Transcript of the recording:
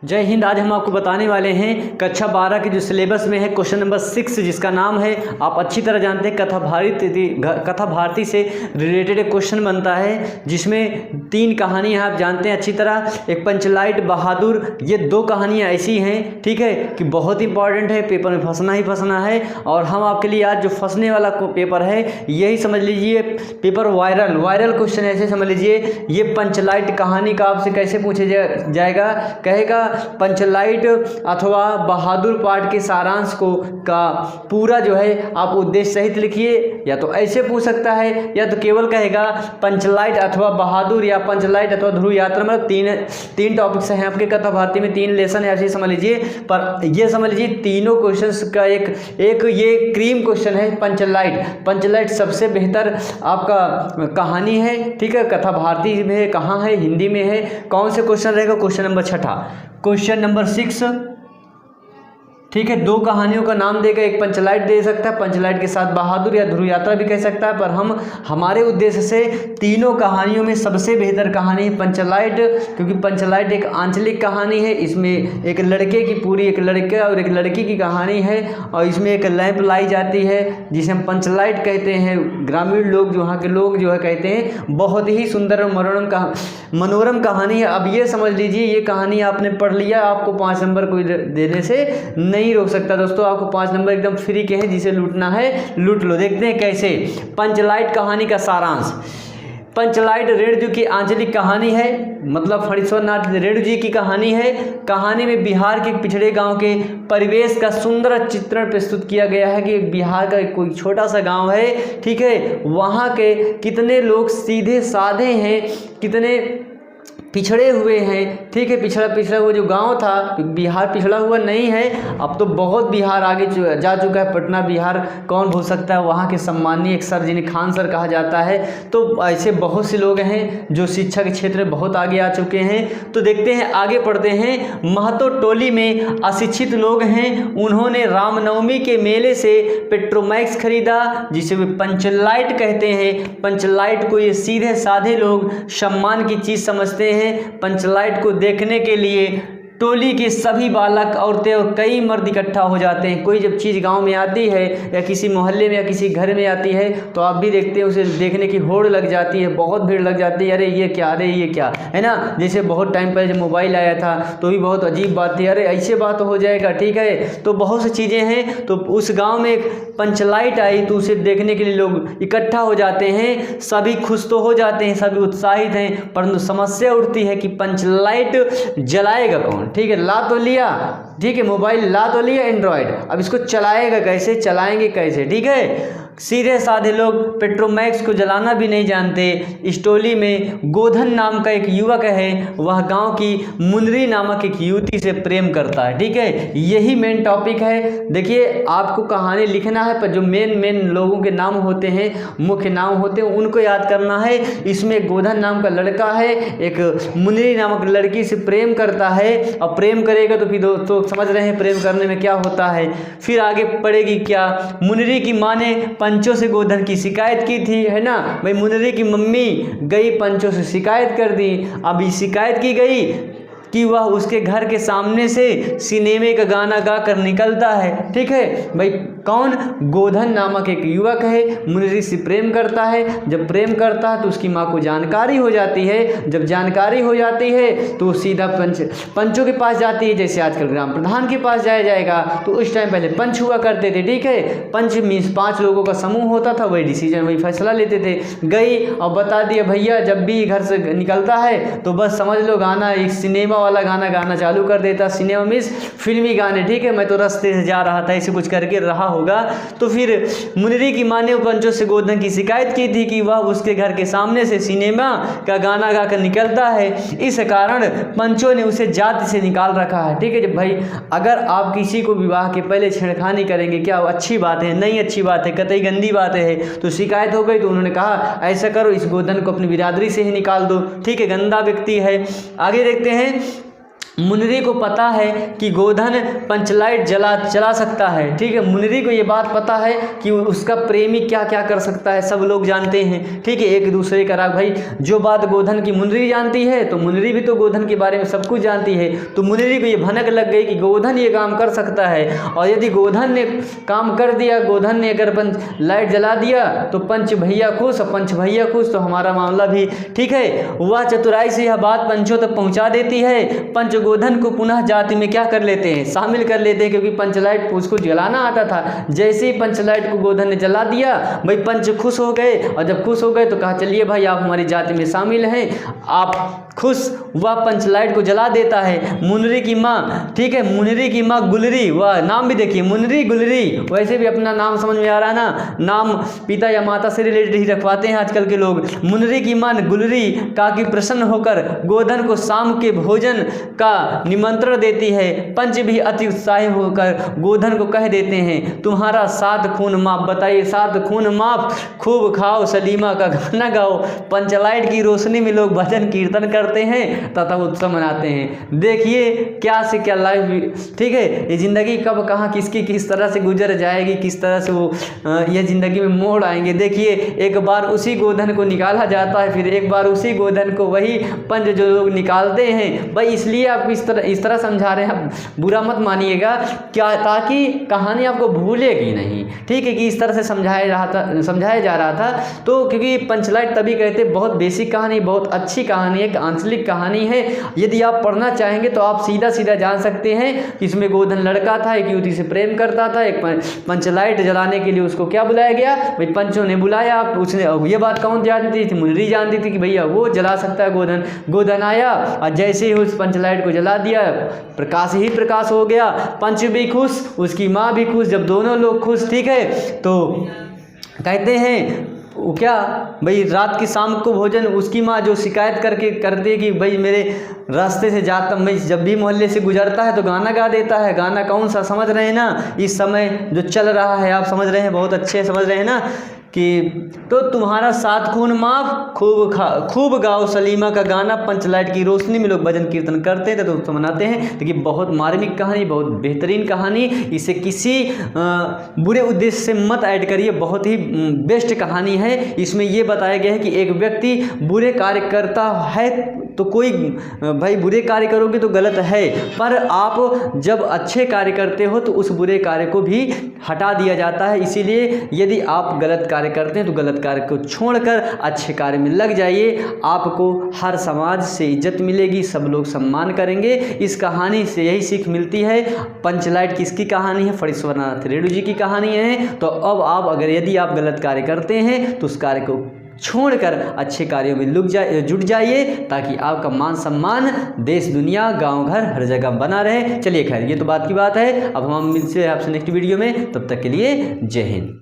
जय हिंद। आज हम आपको बताने वाले हैं कक्षा 12 के जो सिलेबस में है क्वेश्चन नंबर 6, जिसका नाम है, आप अच्छी तरह जानते हैं, कथा भारती से रिलेटेड एक क्वेश्चन बनता है जिसमें 3 कहानियां आप जानते हैं अच्छी तरह। एक पंचलाइट, बहादुर, ये 2 कहानियां ऐसी हैं, ठीक है, कि बहुत इंपॉर्टेंट है, पेपर में फंसना ही फंसना है। और हम आपके लिए आज जो फंसने वाला पेपर है यही समझ लीजिए, पेपर वायरल क्वेश्चन ऐसे समझ लीजिए। ये पंचलाइट कहानी का आपसे कैसे पूछे जाएगा, कहेगा पंचलाइट अथवा बहादुर पाठ के सारांश को का पूरा जो है आप उद्देश्य सहित लिखिए, या तो ऐसे पूछ सकता है, या तो केवल कहेगा पंचलाइट अथवा बहादुर या पंचलाइट अथवा ध्रुव यात्रा। मतलब तीन टॉपिक्स हैं आपके कथा भारती में, 3 लेसन है, ऐसे समझ लीजिए। पर ये समझ लीजिए तीनों क्वेश्चंस का एक ये क्रीम क्वेश्चन है। पंचलाइट सबसे बेहतर आपका कहानी है, ठीक है, कथा भारती में है, कहाँ है, हिंदी में है। कौन से क्वेश्चन रहेगा? क्वेश्चन नंबर 6, क्वेश्चन नंबर 6, ठीक है। 2 कहानियों का नाम देगा, एक पंचलाइट दे सकता है, पंचलाइट के साथ बहादुर या ध्रुव यात्रा भी कह सकता है। पर हम हमारे उद्देश्य से तीनों कहानियों में सबसे बेहतर कहानी है पंचलाइट, क्योंकि पंचलाइट एक आंचलिक कहानी है। इसमें एक लड़के की पूरी, एक लड़के और एक लड़की की कहानी है, और इसमें एक लैंप लाई जाती है जिसे हम पंचलाइट कहते हैं। ग्रामीण लोग जो वहाँ के लोग जो है कहते हैं, बहुत ही सुंदर और मनोरम कहानी है। अब ये समझ लीजिए, ये कहानी आपने पढ़ लिया, आपको 5 नंबर कोई देने से नहीं रोक सकता दोस्तों। आपको 5 नंबर एकदम फ्री के हैं, जिसे लूटना है लूट लो। देखते हैं कैसे। पंचलाइट कहानी का सारांश। पंचलाइट रेणुजू की आंचलिक कहानी है, मतलब फणीश्वर नाथ रेणु जी की कहानी है। कहानी में बिहार के पिछड़े गांव के परिवेश का सुंदर चित्रण प्रस्तुत किया गया है कि बिहार का कोई छोटा सा गांव है, ठीक है, वहाँ के कितने लोग सीधे साधे हैं, कितने पिछड़े हुए हैं, ठीक है। पिछड़ा वो जो गांव था, बिहार पिछड़ा हुआ नहीं है, अब तो बहुत बिहार आगे जा चुका है। पटना बिहार कौन भूल सकता है, वहाँ के सम्मानीय एक सर जिन्हें खान सर कहा जाता है। तो ऐसे बहुत से लोग हैं जो शिक्षा के क्षेत्र में बहुत आगे आ चुके हैं। तो देखते हैं, आगे पढ़ते हैं। महतो टोली में अशिक्षित लोग हैं, उन्होंने रामनवमी के मेले से पेट्रोमैक्स खरीदा, जिसे वे पंचलाइट कहते हैं। पंचलाइट को ये सीधे साधे लोग सम्मान की चीज़ समझते हैं। पंचलाइट को देखने के लिए टोली के सभी बालक, औरतें और कई मर्द इकट्ठा हो जाते हैं। कोई जब चीज़ गांव में आती है या किसी मोहल्ले में या किसी घर में आती है, तो आप भी देखते हैं, उसे देखने की होड़ लग जाती है, बहुत भीड़ लग जाती है। अरे ये क्या, अरे ये क्या, है ना। जैसे बहुत टाइम पहले जब मोबाइल आया था तो भी बहुत अजीब बात थी, अरे ऐसे बात हो जाएगा, ठीक है। तो बहुत सी चीज़ें हैं। तो उस गाँव में एक पंचलाइट आई, तो उसे देखने के लिए लोग इकट्ठा हो जाते हैं। सभी खुश तो हो जाते हैं, सभी उत्साहित हैं, परंतु समस्या उठती है कि पंचलाइट जलाएगा कौन, ठीक है। ला तो लिया, ठीक है, मोबाइल ला तो लिया एंड्रॉयड, अब इसको चलाएगा कैसे, चलाएंगे कैसे, ठीक है। सीधे साधे लोग पेट्रोमैक्स को जलाना भी नहीं जानते। इस टोली में गोधन नाम का एक युवक है, वह गांव की मुनरी नामक एक युवती से प्रेम करता है, ठीक है। यही मेन टॉपिक है। देखिए, आपको कहानी लिखना है, पर जो मेन लोगों के नाम होते हैं, मुख्य नाम होते हैं, उनको याद करना है। इसमें गोधन नाम का लड़का है, एक मुनरी नामक लड़की से प्रेम करता है, और प्रेम करेगा तो फिर दोस्तों समझ रहे हैं प्रेम करने में क्या होता है। फिर आगे पड़ेगी क्या, मुनरी की माँ ने पंचों से गोधन की शिकायत की थी, है ना भाई। मुनरी की मम्मी गई, पंचों से शिकायत कर दी। अभी शिकायत की गई कि वह उसके घर के सामने से सिनेमे का गाना गाकर निकलता है, ठीक है भाई। कौन? गोधन नामक एक युवक है, मुनरी से प्रेम करता है। जब प्रेम करता है तो उसकी माँ को जानकारी हो जाती है। जब जानकारी हो जाती है तो सीधा पंचों के पास जाती है, जैसे आजकल ग्राम प्रधान के पास जाएगा। तो उस टाइम पहले पंच हुआ करते थे, ठीक है। पंच मीन्स 5 लोगों का समूह होता था, वही डिसीजन, वही फैसला लेते थे। गई और बता दिया, भैया जब भी घर से निकलता है तो बस समझ लो गाना, एक सिनेमा वाला गाना चालू कर देता। सिनेमा मीन्स फिल्मी गाने, ठीक है। मैं तो रास्ते से जा रहा था, ऐसे कुछ करके रहा होगा। तो फिर मुनरी की माँ ने पंचों से गोधन की शिकायत की थी कि वह उसके घर के सामने से सिनेमा का गाना गाकर निकलता है। इस कारण पंचों ने उसे जाति से निकाल रखा है, ठीक है। जब भाई अगर आप किसी को विवाह के पहले छेड़खानी करेंगे, क्या अच्छी बात है? नहीं अच्छी बात है, कतई गंदी बात है। तो शिकायत हो गई, तो उन्होंने कहा ऐसा करो, इस गोधन को अपनी बिरादरी से ही निकाल दो, ठीक है, गंदा व्यक्ति है। आगे देखते हैं। मुनरी को पता है कि गोधन पंचलाइट चला सकता है, ठीक है। मुनरी को ये बात पता है कि उसका प्रेमी क्या क्या कर सकता है, सब लोग जानते हैं, ठीक है। एक दूसरे का राग, भाई जो बात गोधन की मुनरी जानती है तो मुनरी भी तो गोधन के बारे में सब कुछ जानती है। तो मुनरी को ये भनक लग गई कि गोधन ये काम कर सकता है, और यदि गोधन ने काम कर दिया, गोधन ने अगर लाइट जला दिया तो पंच भैया खुश, और पंच भैया खुश तो हमारा मामला भी ठीक है। वह चतुराई से यह बात पंचों तक पहुँचा देती है। पंच गोधन को पुनः जाति में क्या कर लेते हैं, शामिल कर लेते हैं, क्योंकि पंचलाइट उसको जलाना आता था। जैसे ही पंचलाइट को गोधन ने जला दिया, भाई पंच खुश हो गए, और जब खुश हो गए तो कहा चलिए भाई आप हमारी जाति में शामिल हैं, आप खुश। वह पंचलाइट को जला देता है। मुनरी की माँ, ठीक है, मुनरी की माँ गुलरी, वह नाम भी देखिए मुनरी गुलरी, वैसे भी अपना नाम समझ में आ रहा है ना, नाम पिता या माता से रिलेटेड ही रखवाते हैं आजकल के लोग। मुनरी की माँ गुलरी काकी प्रसन्न होकर गोधन को शाम के भोजन का निमंत्रण देती है। पंच भी अति उत्साही होकर गोधन को कह देते हैं, तुम्हारा 7 खून माफ, बताइए 7 खून माफ, खूब खाओ सलीमा का गाना गाओ। पंचलाइट की रोशनी में लोग भजन कीर्तन करते हैं तथा उत्सव मनाते हैं। देखिए क्या से क्या लाइफ, ठीक है, ये ज़िंदगी कब कहाँ किसकी किस तरह से गुजर जाएगी, किस तरह से वो ये ज़िंदगी में मोड़ आएंगे। देखिए एक बार उसी गोधन को निकाला जाता है, फिर एक बार उसी गोधन को वही पंच जो लोग निकालते हैं। भाई इसलिए आप इस तरह समझा रहे हैं, बुरा मत मानिएगा, क्या ताकि कहानी आपको भूलेगी नहीं, ठीक है, कि इस तरह से समझाया जा रहा था। तो क्योंकि पंचलाइट तभी कहते बहुत बेसिक कहानी, बहुत अच्छी कहानी है, एक आंचलिक कहानी है। यदि आप पढ़ना चाहेंगे तो आप सीधा सीधा जान सकते हैं कि इसमें गोधन लड़का था, एक युवती से प्रेम करता था, एक पंचलाइट जलाने के लिए उसको क्या बुलाया गया, भाई पंचों ने बुलाया। उसने ये बात कौन जानती थी, मुनरी जानती थी कि भैया वो जला सकता है गोधन। गोधन आया और जैसे ही उस पंचलाइट को जला दिया, प्रकाश ही प्रकाश हो गया। पंच भी खुश, उसकी माँ भी खुश। जब दोनों लोग खुश, ठीक है, तो कहते हैं वो क्या, भाई रात की शाम को भोजन, उसकी माँ जो शिकायत करके करती है कि भाई मेरे रास्ते से जाता, मैं जब भी मोहल्ले से गुजरता है तो गाना गा देता है। गाना कौन सा समझ रहे हैं ना, इस समय जो चल रहा है आप समझ रहे हैं, बहुत अच्छे समझ रहे हैं ना, कि तो तुम्हारा 7 खून माफ, खूब गाओ सलीमा का गाना। पंचलाइट की रोशनी में लोग भजन कीर्तन करते हैं तो मनाते हैं। देखिए बहुत मार्मिक कहानी, बहुत बेहतरीन कहानी, इसे किसी बुरे उद्देश्य से मत ऐड करिए, बहुत ही बेस्ट कहानी है। इसमें ये बताया गया है कि एक व्यक्ति बुरे कार्य करता है तो कोई, भाई बुरे कार्य करोगे तो गलत है, पर आप जब अच्छे कार्य करते हो तो उस बुरे कार्य को भी हटा दिया जाता है। इसीलिए यदि आप गलत कार्य करते हैं तो गलत कार्य को छोड़कर अच्छे कार्य में लग जाइए, आपको हर समाज से इज्जत मिलेगी, सब लोग सम्मान करेंगे। इस कहानी से यही सीख मिलती है। पंचलाइट किसकी कहानी है, फणीश्वरनाथ रेणु जी की कहानी है। तो अब आप यदि आप गलत कार्य करते हैं तो उस कार्य को छोड़कर अच्छे कार्यों में जुट जाइए, ताकि आपका मान सम्मान देश दुनिया गांव घर हर जगह बना रहे। चलिए खैर ये तो बात की बात है। अब हम मिलते हैं आपसे नेक्स्ट वीडियो में, तब तक के लिए जय हिंद।